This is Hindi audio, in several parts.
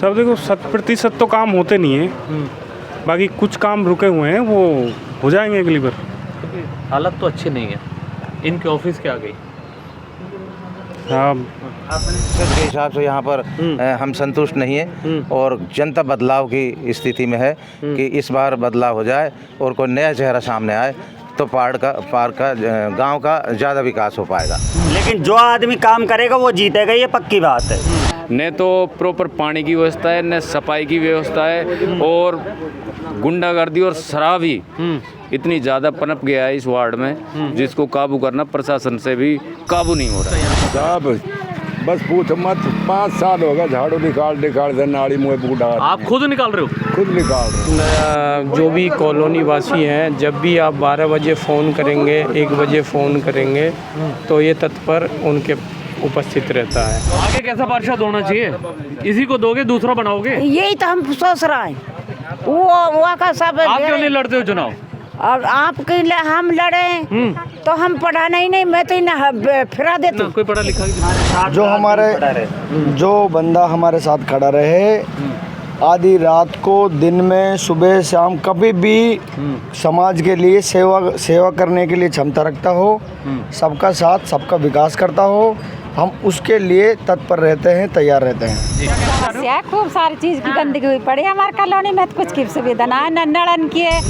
सर देखो 100% तो काम होते नहीं है, बाकी कुछ काम रुके हुए हैं, वो हो जाएंगे अगली बार। हालत तो अच्छी नहीं है, इनके ऑफिस के आ गई। हाँ, के हिसाब से यहाँ पर हम संतुष्ट नहीं है और जनता बदलाव की स्थिति में है कि इस बार बदलाव हो जाए और कोई नया चेहरा सामने आए तो पार का गांव का ज़्यादा विकास हो पाएगा। लेकिन जो आदमी काम करेगा वो जीतेगा, ये पक्की बात है। न तो प्रॉपर पानी की व्यवस्था है, न सफाई की व्यवस्था है, और गुंडागर्दी और शराबी इतनी ज़्यादा पनप गया है इस वार्ड में, जिसको काबू करना प्रशासन से भी काबू नहीं हो रहा है। साहब बस पूछ मत, 5 साल हो गए झाड़ू निकाल दे नाली मुँह बूढ़ा। आप खुद निकाल रहे हो? खुद निकाल रहे। जो भी कॉलोनी वासी हैं, जब भी आप 12 बजे फ़ोन करेंगे, 1 बजे फ़ोन करेंगे, तो ये तत्पर उनके उपस्थित रहता है। आगे कैसा पार्षद होना चाहिए? इसी को दोगे, दूसरा बनाओगे? यही तो हम सोच रहे हैं। वो का सब आप क्यों नहीं लड़ते हो चुनाव? और आपके लिए हम लड़े तो हम पढ़ाना ही नहीं, मैं तो फिरा देती हूँ। कोई पढ़ा लिखा जो बंदा हमारे साथ खड़ा रहे, आधी रात को, दिन में, सुबह शाम, कभी भी समाज के लिए सेवा करने के लिए क्षमता रखता हो, सबका साथ सबका विकास करता हो, हम उसके लिए तत्पर रहते हैं, तैयार रहते हैं। खूब सारी चीज की गंदगी हुई पड़ी हमारे कॉलोनी में, तो कुछ की सुविधा ना, नड़न की है।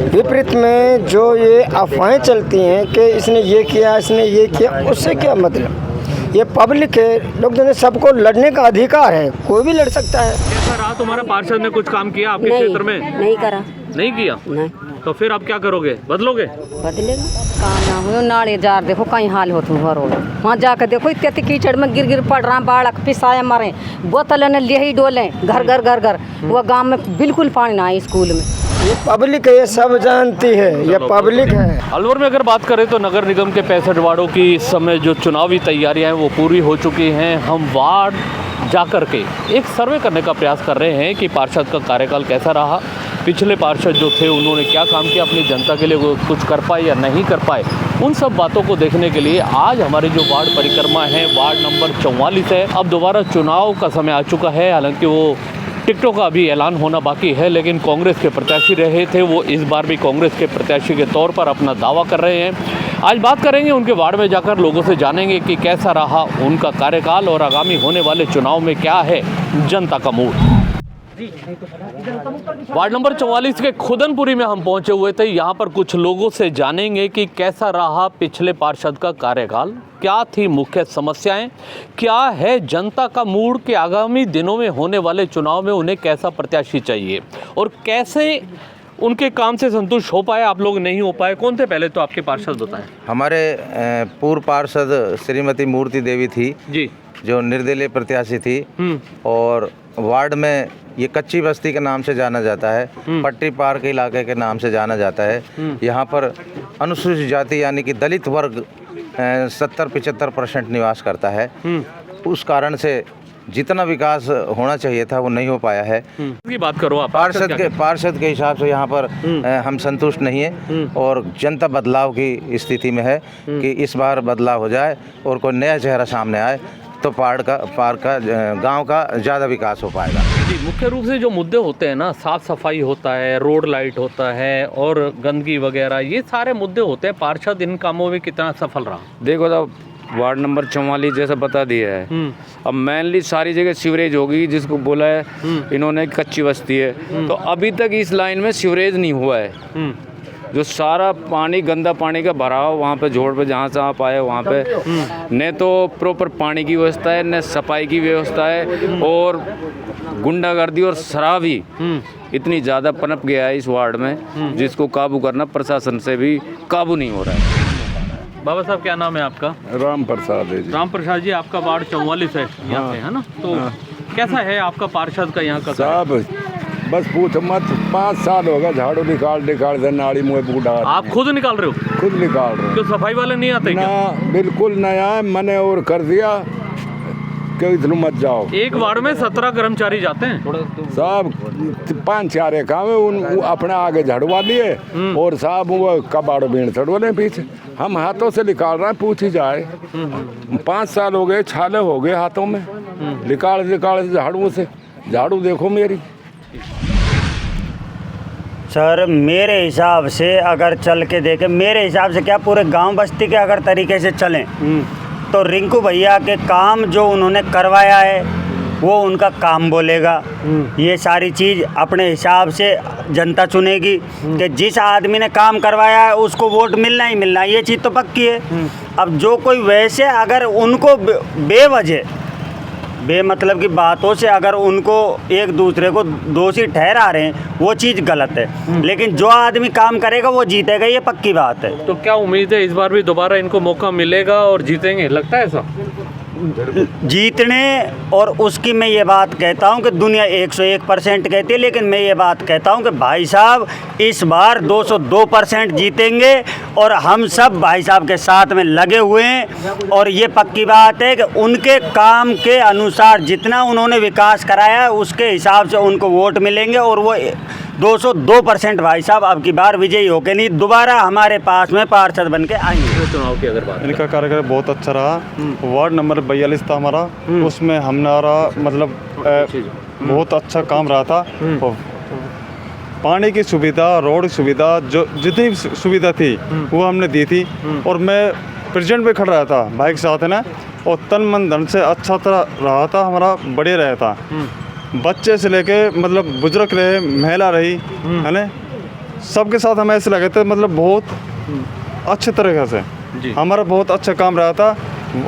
विपरीत में जो ये अफवाहें चलती हैं कि इसने ये किया, इसने ये किया, उससे क्या मतलब? ये पब्लिक है, लोग जो सबको लड़ने का अधिकार है, कोई भी लड़ सकता है। कैसा रहा तुम्हारा पार्षद ने कुछ काम किया आपके क्षेत्र में? नहीं करा। नहीं किया? नहीं। तो फिर आप क्या करोगे? बदलोगे? बदलेगा काम ना हो। नाले जार देखो कहीं हाल हो, तुम रोड वहाँ जाकर देखो, इतने कीचड़ में गिर पड़ रहा, बाढ़ पिसाए मरे, बोतल ने ले ही डोले, घर घर घर घर। वो गांव में बिल्कुल पानी ना है, स्कूल में। ये पब्लिक है, ये सब जानती है, ये पब्लिक है। अलवर में अगर बात करें तो नगर निगम के 65 वार्डों की इस समय जो चुनावी तैयारियां हैं वो पूरी हो चुकी हैं। हम वार्ड जाकर के एक सर्वे करने का प्रयास कर रहे हैं कि पार्षद का कार्यकाल कैसा रहा, पिछले पार्षद जो थे उन्होंने क्या काम किया अपनी जनता के लिए, वो कुछ कर पाए या नहीं कर पाए। उन सब बातों को देखने के लिए आज हमारी जो वार्ड परिक्रमा है, वार्ड नंबर 44 है। अब दोबारा चुनाव का समय आ चुका है, हालांकि वो टिकटों का अभी ऐलान होना बाकी है, लेकिन कांग्रेस के प्रत्याशी रहे थे, वो इस बार भी कांग्रेस के प्रत्याशी के तौर पर अपना दावा कर रहे हैं। आज बात करेंगे उनके वार्ड में जाकर, लोगों से जानेंगे कि कैसा रहा उनका कार्यकाल और आगामी होने वाले चुनाव में क्या है जनता का मूड। वार्ड नंबर 44 के खुदनपुरी में हम पहुंचे हुए थे। यहाँ पर कुछ लोगों से जानेंगे कि कैसा रहा पिछले पार्षद का कार्यकाल, क्या थी मुख्य समस्याएं, क्या है जनता का मूड कि आगामी दिनों में होने वाले चुनाव में उन्हें कैसा प्रत्याशी चाहिए और कैसे उनके काम से संतुष्ट हो पाए, आप लोग नहीं हो पाए। कौन थे पहले तो आपके पार्षद बताएं? हमारे पूर्व पार्षद श्रीमती मूर्ति देवी थी जी, जो निर्दलीय प्रत्याशी थी, और वार्ड में ये कच्ची बस्ती के नाम से जाना जाता है, पट्टी पार्क इलाके के नाम से जाना जाता है। यहाँ पर अनुसूचित जाति यानी कि दलित वर्ग 70-75% निवास करता है। उस कारण से जितना विकास होना चाहिए था वो नहीं हो पाया है। की बात करो आप, पार्षद के हिसाब से यहाँ पर हम संतुष्ट नहीं है और जनता बदलाव की स्थिति में है कि इस बार बदलाव हो जाए और कोई नया चेहरा सामने आए तो पार का गांव का ज़्यादा विकास हो पाएगा। जी, मुख्य रूप से जो मुद्दे होते हैं ना, साफ़ सफाई होता है, रोड लाइट होता है और गंदगी वगैरह, ये सारे मुद्दे होते हैं। पार्षद इन कामों में कितना सफल रहा? देखो तो वार्ड नंबर 44 जैसा बता दिया है, अब मेनली सारी जगह सीवरेज होगी, जिसको बोला है इन्होंने कच्ची बस्ती है, तो अभी तक इस लाइन में सीवरेज नहीं हुआ है। जो सारा पानी, गंदा पानी का भराव वहाँ पे जोड़ पे जहाँ से आप आए वहाँ पे न तो प्रॉपर पानी की व्यवस्था है, न सफाई की व्यवस्था है, और गुंडागर्दी और शराबी इतनी ज़्यादा पनप गया है इस वार्ड में, जिसको काबू करना प्रशासन से भी काबू नहीं हो रहा है। बाबा साहब, क्या नाम है आपका? राम प्रसाद है जी। राम प्रसाद जी, आपका वार्ड 44 है यहाँ पे, है ना? तो कैसा है आपका पार्षद का यहाँ का? साहब बस पूछ मत, 5 साल हो गए झाड़ू निकाल दे नाली मुँह बूढ़ा। आप खुद निकाल रहे हो? खुद निकाल रहे हो। क्यों सफाई वाले नहीं आते ना क्या? बिल्कुल नया, मैंने और कर दिया कि इधर मत जाओ। एक वार्ड में 17 कर्मचारी जाते हैं साहब, 5-4 काम है, उन अपने आगे झाड़वा लिए और साहब वो कबाड़ बीण चढ़वा पीछे, हम हाथों से निकाल रहे हैं, पूछ ही जाए। 5 साल हो गए, छाले हो गए हाथों में, निकाल झाड़ुओं से झाड़ू देखो मेरी। सर मेरे हिसाब से अगर चल के देखें, मेरे हिसाब से क्या पूरे गांव बस्ती के अगर तरीके से चलें तो रिंकू भैया के काम जो उन्होंने करवाया है वो उनका काम बोलेगा। ये सारी चीज़ अपने हिसाब से जनता चुनेगी कि जिस आदमी ने काम करवाया है उसको वोट मिलना ही मिलना है, ये चीज़ तो पक्की है। अब जो कोई वैसे अगर उनको बेवजह बेमतलब की बातों से अगर उनको एक दूसरे को दोषी ठहरा रहे हैं वो चीज़ गलत है, लेकिन जो आदमी काम करेगा वो जीतेगा, ये पक्की बात है। तो क्या उम्मीद है इस बार भी दोबारा इनको मौका मिलेगा और जीतेंगे, लगता है ऐसा? जीतने और उसकी मैं ये बात कहता हूँ कि दुनिया 101% कहती है, लेकिन मैं ये बात कहता हूँ कि भाई साहब इस बार 202% जीतेंगे और हम सब भाई साहब के साथ में लगे हुए हैं। और ये पक्की बात है कि उनके काम के अनुसार जितना उन्होंने विकास कराया है उसके हिसाब से उनको वोट मिलेंगे और वो 202% भाई साहब अब की बार विजयी होके नहीं दोबारा हमारे पास में पार्षद बन के आएंगे। चुनाव की अगर बात इनका कार्यक्रम बहुत अच्छा रहा। वार्ड नंबर 42 था हमारा, उसमें हमारा मतलब बहुत अच्छा काम रहा था। और पानी की सुविधा, रोड की सुविधा, जो जितनी सुविधा थी वो हमने दी थी। और मैं प्रेसिडेंट पे खड़ा रहा था भाई के साथ है ना, और तन मन धन से अच्छा तरह रहा था, हमारा बढ़िया रहा था। बच्चे से लेके मतलब बुजुर्ग रहे, महिला रही है ना, सबके साथ हमें ऐसे लगे थे मतलब बहुत अच्छे तरीके से हमारा बहुत अच्छा काम रहा था।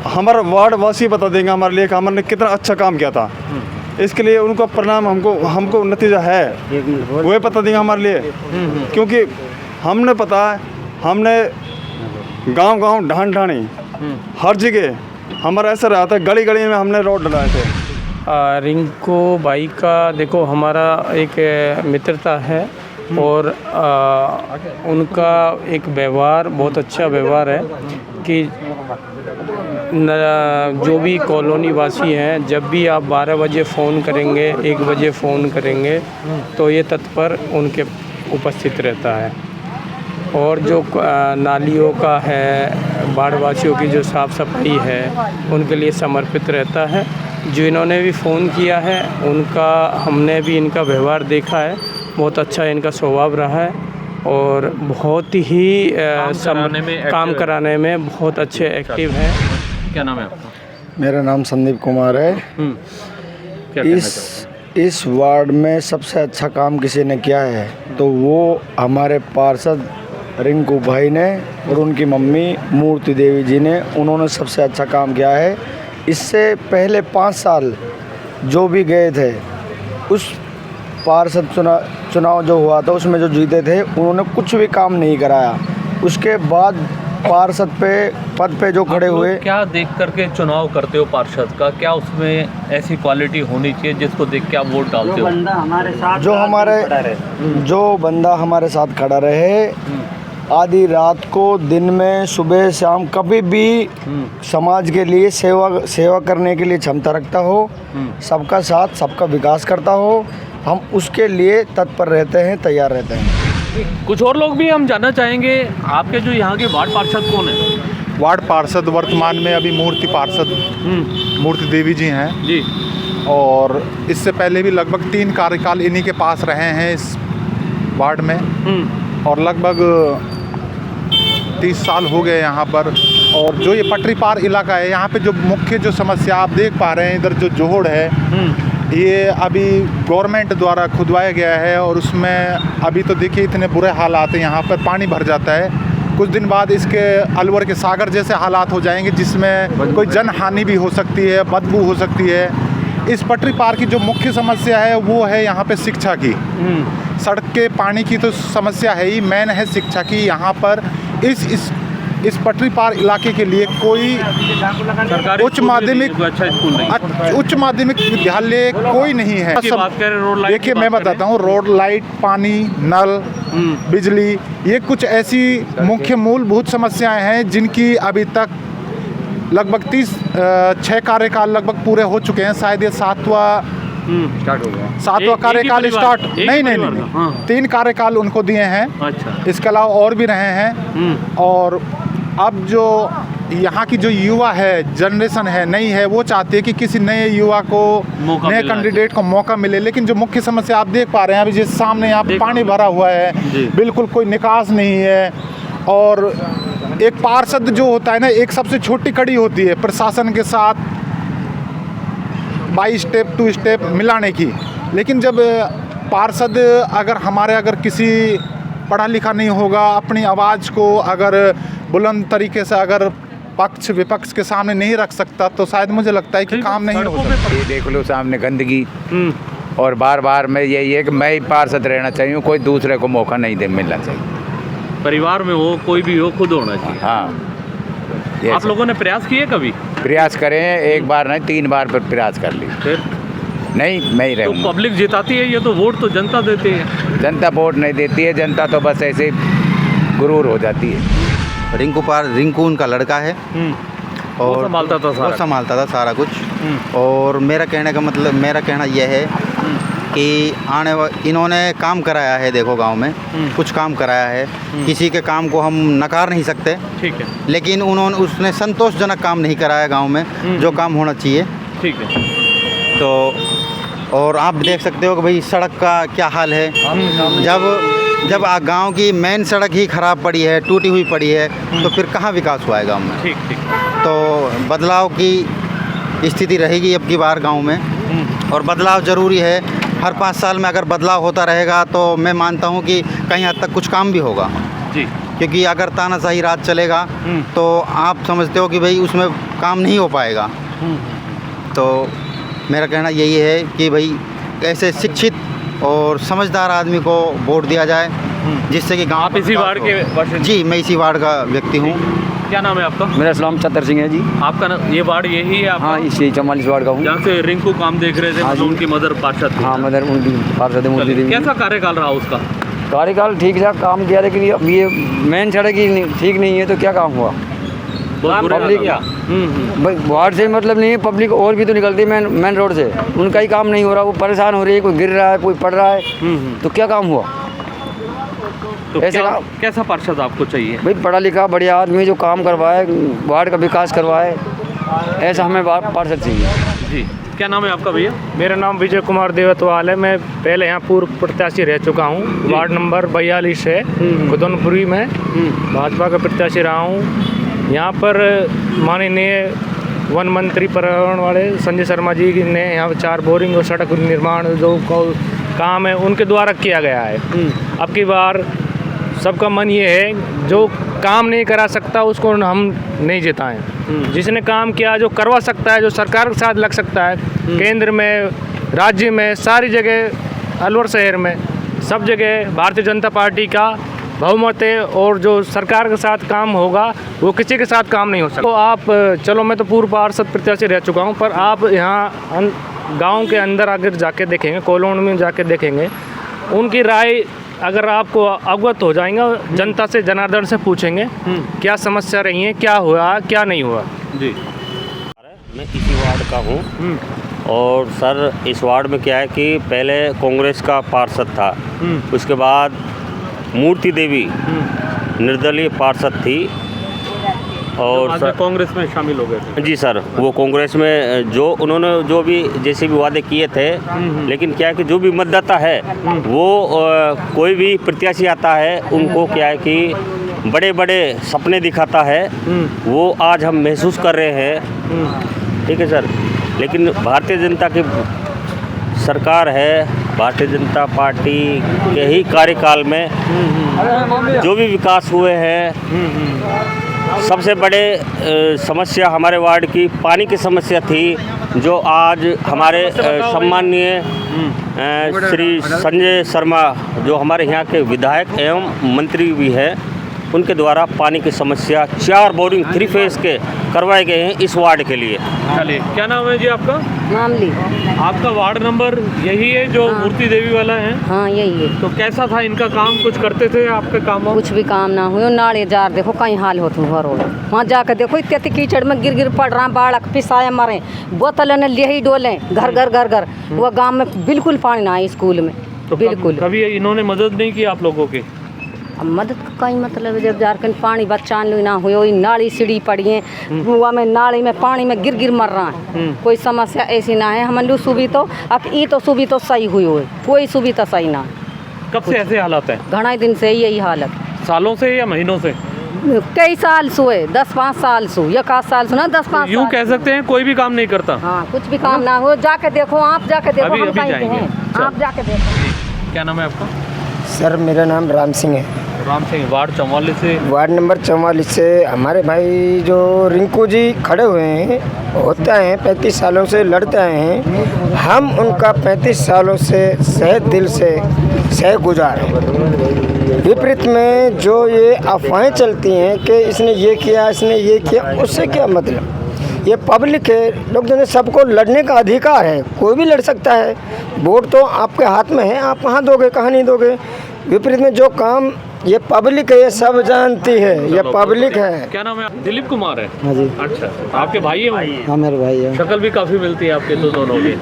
हमारा वार्ड वासी बता देंगे हमारे लिए कि हमने कितना अच्छा काम किया था। इसके लिए उनका परिणाम हमको नतीजा है वो पता देंगे हमारे लिए, क्योंकि हमने पता है, हमने गांव ढाणी हर जगह हमारा ऐसा रहा था, गली गली में हमने रोड डलाए थे। रिंकू भाई का देखो हमारा एक मित्रता है और उनका एक व्यवहार बहुत अच्छा व्यवहार है कि जो भी कॉलोनी वासी हैं जब भी आप 12 बजे फ़ोन करेंगे, 1 बजे फ़ोन करेंगे तो ये तत्पर उनके उपस्थित रहता है। और जो नालियों का है, बाढ़ वासियों की जो साफ़ सफाई है उनके लिए समर्पित रहता है। जो इन्होंने भी फ़ोन किया है उनका हमने भी इनका व्यवहार देखा है, बहुत अच्छा इनका स्वभाव रहा है और बहुत ही काम कराने में बहुत अच्छे एक्टिव हैं। क्या नाम है आपका? मेरा नाम संदीप कुमार है। इस वार्ड में सबसे अच्छा काम किसी ने किया है तो वो हमारे पार्षद रिंकू भाई ने और उनकी मम्मी मूर्ति देवी जी ने, उन्होंने सबसे अच्छा काम किया है। इससे पहले 5 साल जो भी गए थे उस पार्षद चुनाव जो हुआ था उसमें जो जीते थे उन्होंने कुछ भी काम नहीं कराया। उसके बाद पार्षद पे पद पे जो खड़े हुए, क्या देख करके चुनाव करते हो पार्षद का? क्या उसमें ऐसी क्वालिटी होनी चाहिए जिसको देख के आप वोट डालते हो? जो बंदा हमारे साथ खड़ा रहे आधी रात को, दिन में, सुबह शाम, कभी भी समाज के लिए सेवा करने के लिए क्षमता रखता हो, सबका साथ सबका विकास करता हो, हम उसके लिए तत्पर रहते हैं, तैयार रहते हैं। कुछ और लोग भी हम जानना चाहेंगे, आपके जो यहाँ के वार्ड पार्षद कौन है? वार्ड पार्षद वर्तमान में अभी मूर्ति पार्षद मूर्ति देवी जी हैं जी, और इससे पहले भी लगभग 3 कार्यकाल इन्हीं के पास रहे हैं इस वार्ड में, और लगभग 30 साल हो गए यहाँ पर। और जो ये पटरी पार इलाका है यहाँ पे जो मुख्य जो समस्या आप देख पा रहे हैं, इधर जो जोहड़ है ये अभी गवर्नमेंट द्वारा खुदवाया गया है और उसमें अभी तो देखिए इतने बुरे हालात हैं, यहाँ पर पानी भर जाता है। कुछ दिन बाद इसके अलवर के सागर जैसे हालात हो जाएंगे जिसमें कोई जन हानि भी हो सकती है, बदबू हो सकती है। इस पटरी पार की जो मुख्य समस्या है वो है यहाँ पे शिक्षा की। सड़क के पानी की तो समस्या है ही, मेन है शिक्षा की। यहाँ पर इस पटरी पार इलाके के लिए कोई उच्च माध्यमिक विद्यालय कोई नहीं है। देखिए मैं बताता हूँ, रोड, लाइट, पानी, नल, बिजली, ये कुछ ऐसी मुख्य मूलभूत समस्याएं हैं जिनकी अभी तक लगभग 6 कार्यकाल लगभग पूरे हो चुके हैं। शायद ये 7वां कार्यकाल स्टार्ट नहीं 3 कार्यकाल उनको दिए हैं। अच्छा। इसके अलावा और भी रहे हैं। और अब जो यहाँ की जो युवा है, जनरेशन है, नई है, वो चाहती है कि किसी नए युवा को, नए कैंडिडेट को मौका मिले। लेकिन जो मुख्य समस्या आप देख पा रहे हैं अभी जिस सामने यहाँ पे पानी भरा हुआ है, बिल्कुल कोई निकास नहीं है। और एक पार्षद जो होता है ना, एक सबसे छोटी कड़ी होती है प्रशासन के साथ बाई स्टेप टू स्टेप मिलाने की। लेकिन जब पार्षद अगर किसी पढ़ा लिखा नहीं होगा, अपनी आवाज़ को अगर बुलंद तरीके से अगर पक्ष विपक्ष के सामने नहीं रख सकता, तो शायद मुझे लगता है कि काम नहीं हो सकता। ये देख लो सामने गंदगी, और बार बार मैं यही है कि मैं ही पार्षद रहना चाहिए, कोई दूसरे को मौका नहीं मिलना चाहिए। परिवार में हो, कोई भी हो, खुद होना चाहिए। हाँ, आप लोगों ने प्रयास किए कभी? प्रयास करें, एक बार नहीं 3 बार पर प्रयास कर ली, फिर नहीं मैं ही रहूँगा। तो पब्लिक जिताती है, ये तो वोट तो जनता देती है। जनता वोट नहीं देती है, जनता तो बस ऐसे गुरूर हो जाती है। रिंकू उनका लड़का है और वो संभालता था सारा कुछ। और मेरा कहना यह है कि इन्होंने काम कराया है, देखो गांव में कुछ काम कराया है, किसी के काम को हम नकार नहीं सकते, ठीक है, लेकिन उसने संतोषजनक काम नहीं कराया गांव में, जो काम होना चाहिए। ठीक है। तो और आप देख सकते हो कि भाई सड़क का क्या हाल है। जब गांव की मेन सड़क ही ख़राब पड़ी है, टूटी हुई पड़ी है, तो फिर कहाँ विकास हुआ है गांव में। ठीक ठीक। तो बदलाव की स्थिति रहेगी अब की बार गांव में, और बदलाव ज़रूरी है। हर 5 साल में अगर बदलाव होता रहेगा तो मैं मानता हूं कि कहीं हद तक कुछ काम भी होगा जी। क्योंकि अगर तानाशाही राज चलेगा तो आप समझते हो कि भाई उसमें काम नहीं हो पाएगा। तो मेरा कहना यही है कि भाई ऐसे शिक्षित और समझदार आदमी को वोट दिया जाए, जिससे कि गाँव। आप इसी वार्ड के? जी, मैं इसी वार्ड का व्यक्ति हूँ। क्या नाम है आपका? मेरा नाम चतर सिंह है जी। आपका ये वार्ड यही है आपका? हाँ, इसी 44 वार्ड का हूँ। जहाँ से रिंकू काम देख रहे थे, मतलब उनकी मदर पार्षद थी। हाँ, मदर उनकी पार्षद है, मूर्ति देवी। कैसा कार्यकाल रहा उसका? कार्यकाल ठीक था, काम किया, लेकिन ये मेन सड़क ही ठीक नहीं है, तो क्या काम हुआ? पब्लिक वार्ड से मतलब नहीं है, पब्लिक और भी तो निकलती है मेन रोड से, उनका ही काम नहीं हो रहा, वो परेशान हो रही है, कोई गिर रहा है, कोई पड़ रहा है, तो क्या काम हुआ? तो ऐसे कैसा पार्षद आपको चाहिए? भाई पढ़ा लिखा बढ़िया आदमी जो काम करवाए, वार्ड का विकास करवाए, ऐसा हमें पार्षद चाहिए जी। क्या नाम है आपका भैया? मेरा नाम विजय कुमार देवतवाल है। मैं पहले यहाँ पूर्व प्रत्याशी रह चुका हूँ, वार्ड नंबर 42 है, खुदनपुरी में भाजपा का प्रत्याशी रहा हूँ। यहाँ पर माननीय वन मंत्री पर्यावरण वाले संजय शर्मा जी ने यहाँ 4 बोरिंग और सड़क निर्माण जो काम है उनके द्वारा किया गया है। अब की बार सबका मन ये है, जो काम नहीं करा सकता उसको हम नहीं जिताएं। जिसने काम किया, जो करवा सकता है, जो सरकार के साथ लग सकता है, केंद्र में, राज्य में, सारी जगह, अलवर शहर में, सब जगह भारतीय जनता पार्टी का बहुमत है। और जो सरकार के साथ काम होगा वो किसी के साथ काम नहीं हो सकता। तो आप चलो, मैं तो पूर्व पार्षद प्रत्याशी रह चुका हूँ, पर आप यहाँ गांव के अंदर अगर जाके देखेंगे, कॉलोनी में जाके देखेंगे, उनकी राय अगर आपको अवगत हो जाएंगे, जनता से, जनार्दन से पूछेंगे क्या समस्या रही है, क्या हुआ, क्या नहीं हुआ। जी, मैं इसी वार्ड का हूँ। और सर, इस वार्ड में क्या है कि पहले कांग्रेस का पार्षद था, उसके बाद मूर्ति देवी निर्दलीय पार्षद थी, और सर कांग्रेस में शामिल हो गए थे। जी सर, वो कांग्रेस में जो उन्होंने जो भी जैसे भी वादे किए थे, लेकिन क्या है कि जो भी मतदाता है वो कोई भी प्रत्याशी आता है, उनको क्या है कि बड़े बड़े सपने दिखाता है, वो आज हम महसूस कर रहे हैं। ठीक है सर, लेकिन भारतीय जनता की सरकार है, भारतीय जनता पार्टी के ही कार्यकाल में जो भी विकास हुए हैं, सबसे बड़े समस्या हमारे वार्ड की पानी की समस्या थी, जो आज हमारे सम्माननीय श्री संजय शर्मा, जो हमारे यहाँ के विधायक एवं मंत्री भी हैं, उनके द्वारा पानी की समस्या 4 बोरिंग 3 फेज के करवाए गए हैं इस वार्ड के लिए। चलिए, क्या नाम है जी आपका? मामली। आपका वार्ड नंबर यही है जो मूर्ति देवी वाला है? हाँ, यही है। तो कैसा था इनका काम? कुछ करते थे आपके काम? कुछ भी काम ना हुए। नाले जार देखो कहीं हाल होते हुआ रोड, वहाँ जाकर देखो इतने कीचड़ में गिर पड़ रहा, बाढ़ पिसाए मरे, बोतल ने ले ही डोले, घर घर घर घर। वह गाँव में बिल्कुल पानी ना आए, स्कूल में तो बिल्कुल। कभी इन्होंने मदद नहीं की आप लोगों की? अब मदद का कहीं मतलब है, जब झारखंड पानी बचान लो ना हो, नाली सीढ़ी पड़ी है, कुआ में नाली में पानी में गिर गिर मर रहा है। कोई समस्या ऐसी ना है। हम लोग सुविधा अब ये तो सुविधा सही हुई हो, कोई सुविधा सही ना है। कब से ऐसे हालात हैं? घना दिन से यही हालत। सालों से या महीनों से? कई साल से, 10-5 साल से, या 1 साल से ना 10-5 यूँ कह सकते हैं कोई भी काम नहीं करता। हाँ, कुछ भी काम ना हो। जाके देखो, आप जाके देखो, अभी हम अभी कहीं जाएंगे। हैं, आप जाके देखो। क्या नाम है आपका? सर मेरा नाम राम सिंह है। राम सिंह, वार्ड 44 से। वार्ड नंबर 44 से हमारे भाई जो रिंकू जी खड़े हुए हैं, होता है 35 सालों से लड़ते आए हैं। हम उनका 35 सालों से सहे दिल से सह गुजार हैं। विपरीत में जो ये अफवाहें चलती हैं कि इसने ये किया, इसने ये किया, उससे क्या मतलब? ये पब्लिक है, लोग जो सबको लड़ने का अधिकार है, कोई भी लड़ सकता है। वोट तो आपके हाथ में है, आप कहाँ दोगे कहाँ नहीं दोगे। विपरीत में जो काम ये पब्लिक है, ये सब जानती है, ये पब्लिक है। क्या नाम है? दिलीप कुमार है। हाँ जी। अच्छा, आपके भाई है? हाँ मेरे भाई है। शक्ल भी काफी मिलती है आपके तो दोनों की।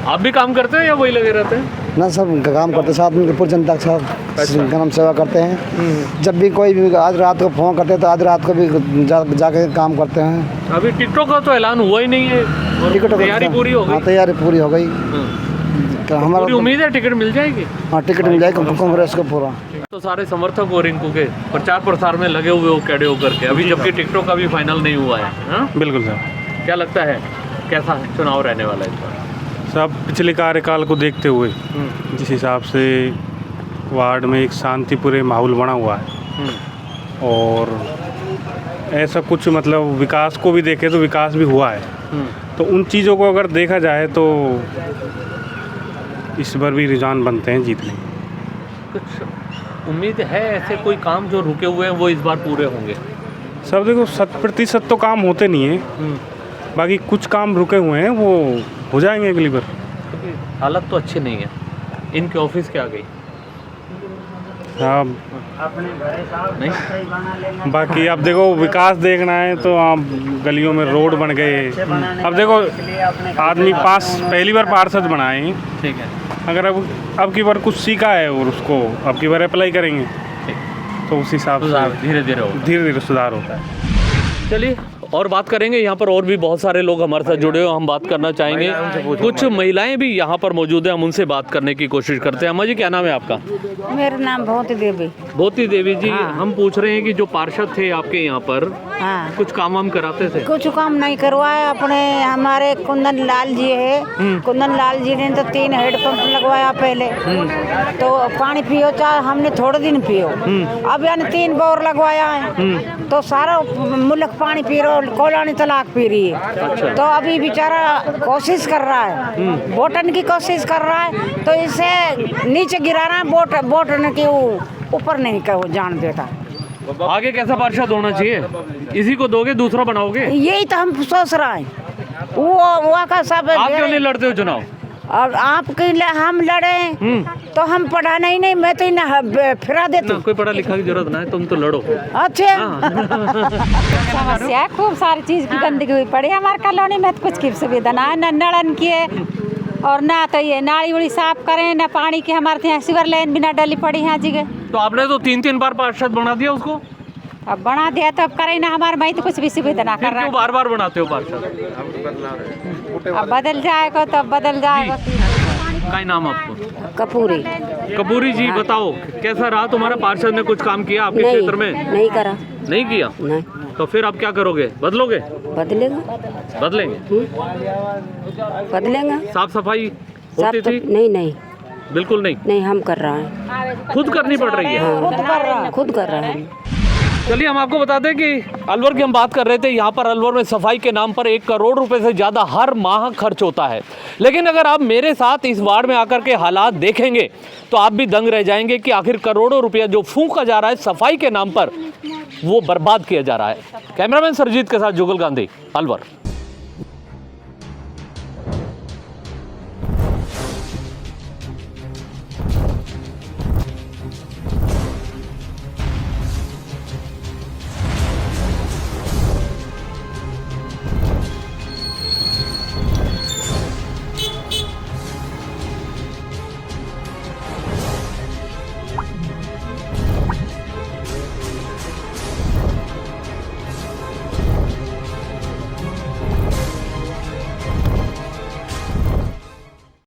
आप भी काम करते हैं या वही लगे रहते हैं? ना सब काम करते साथ में, पूरी जनता के साथ हम सेवा करते हैं। जब भी कोई भी आज रात को फोन करते हैं तो आज रात को भी जाके काम करते हैं। अभी टिकटॉक का तो ऐलान हुआ ही नहीं है, और तैयारी पूरी हो गई? हाँ, तैयारी पूरी हो गई। हमारा पूरी उम्मीद है टिकट मिल जाएगी? हाँ, टिकट मिल जाएगी कांग्रेस को पूरा। तो सारे समर्थक हो रिंकू के प्रचार प्रसार में लगे हुए हो कैडे होकर के, अभी जबकि टिकटॉक का भी फाइनल नहीं हुआ है। हाँ? बिल्कुल सर। क्या लगता है कैसा चुनाव रहने वाला है इस बार? सब पिछले कार्यकाल को देखते हुए जिस हिसाब से वार्ड में एक शांतिपूर्ण माहौल बना हुआ है, और ऐसा कुछ मतलब विकास को भी देखे तो विकास भी हुआ है, तो उन चीज़ों को अगर देखा जाए तो इस बार भी रुझान बनते हैं जीतने। कुछ उम्मीद है ऐसे कोई काम जो रुके हुए हैं वो इस बार पूरे होंगे? सब देखो 100% तो काम होते नहीं हैं, बाकी कुछ काम रुके हुए हैं वो हो जाएंगे अगली बार। हालत तो अच्छी नहीं है, इनके ऑफिस क्या गई? हाँ, नहीं, बाकी अब देखो विकास देखना है तो आप गलियों में रोड बन गए। अब देखो आदमी पहली बार पार्षद बनाए हैं, ठीक है, अगर अब की बार कुछ सीखा है और उसको अब की बार अप्लाई करेंगे तो उस हिसाब से धीरे धीरे सुधार होता है। चलिए और बात करेंगे। यहाँ पर और भी बहुत सारे लोग हमारे साथ जुड़े हुए, हम बात करना चाहेंगे। कुछ महिलाएं भी यहाँ पर मौजूद हैं, हम उनसे बात करने की कोशिश करते हैं। अम्मा जी, क्या नाम है आपका? मेरा नाम भोती देवी। भोती देवी जी, हम पूछ रहे हैं कि जो पार्षद थे आपके यहाँ पर, कुछ काम वाम कराते थे? कुछ काम नहीं करवाया। अपने हमारे कुंदन लाल जी है, कुंदन लाल जी ने तो 3 हेडपंप लगवाया पहले, तो पानी पियो चाहे हमने थोड़े दिन पियो। अब यानी 3 बोर लगवाया है, तो सारा मुल्क पानी पी रहा, कोलानी तलाक पी रही है। अच्छा। तो अभी बेचारा कोशिश कर रहा है, बोटन की कोशिश कर रहा है, तो इसे नीचे गिराना है, बोटन के ऊपर नहीं कर जान देता। आगे कैसा पार्षद होना चाहिए? इसी को दोगे, दूसरा बनाओगे? यही तो हम सोच रहे हैं। वो का सब आप क्यों नहीं लड़ते हो चुनाव? और आपके लिए हम लड़े तो हम पढ़ाना ही नहीं, मैं तो फिरा देती। कोई पढ़ा लिखा की जरूरत ना है, तुम तो लड़ो। अच्छा। समस्या खूब सारी चीज की गंदगी हुई पड़ी हमारे कॉलोनी में, तो कुछ की सुविधा ना है, न नड़न की है और ना तो ये नाली उड़ी साफ करें, ना पानी की हमारे यहाँ सीवर लाइन भी ना डली पड़ी है जी के। तो आपने तो 3 बार पार्षद बना दिया उसको? अब बना दिया तो अब करें ना, हमारे भाई तो कुछ भी सुविधा ना कर रहा है। बार बनाते हो पार्षद? अब बदल जाएगा तो अब बदल जाएगा। क्या नाम आपको? कपूरी। कपूरी जी, बताओ कैसा रहा तुम्हारा पार्षद ने? कुछ काम किया आपके क्षेत्र में? नहीं करा। नहीं किया? नहीं। तो फिर आप क्या करोगे? बदलोगे? बदलेंगे। साफ सफाई होती थी? नहीं, बिल्कुल नहीं। हम कर रहे हैं, खुद करनी पड़ रही है। खुद कर रहे हैं। चलिए हम आपको बता दें कि अलवर की हम बात कर रहे थे। यहाँ पर अलवर में सफाई के नाम पर 1 करोड़ रुपए से ज़्यादा हर माह खर्च होता है, लेकिन अगर आप मेरे साथ इस वार्ड में आकर के हालात देखेंगे तो आप भी दंग रह जाएंगे कि आखिर करोड़ों रुपया जो फूंका जा रहा है सफाई के नाम पर, वो बर्बाद किया जा रहा है। कैमरामैन सरजीत के साथ जुगल गांधी, अलवर।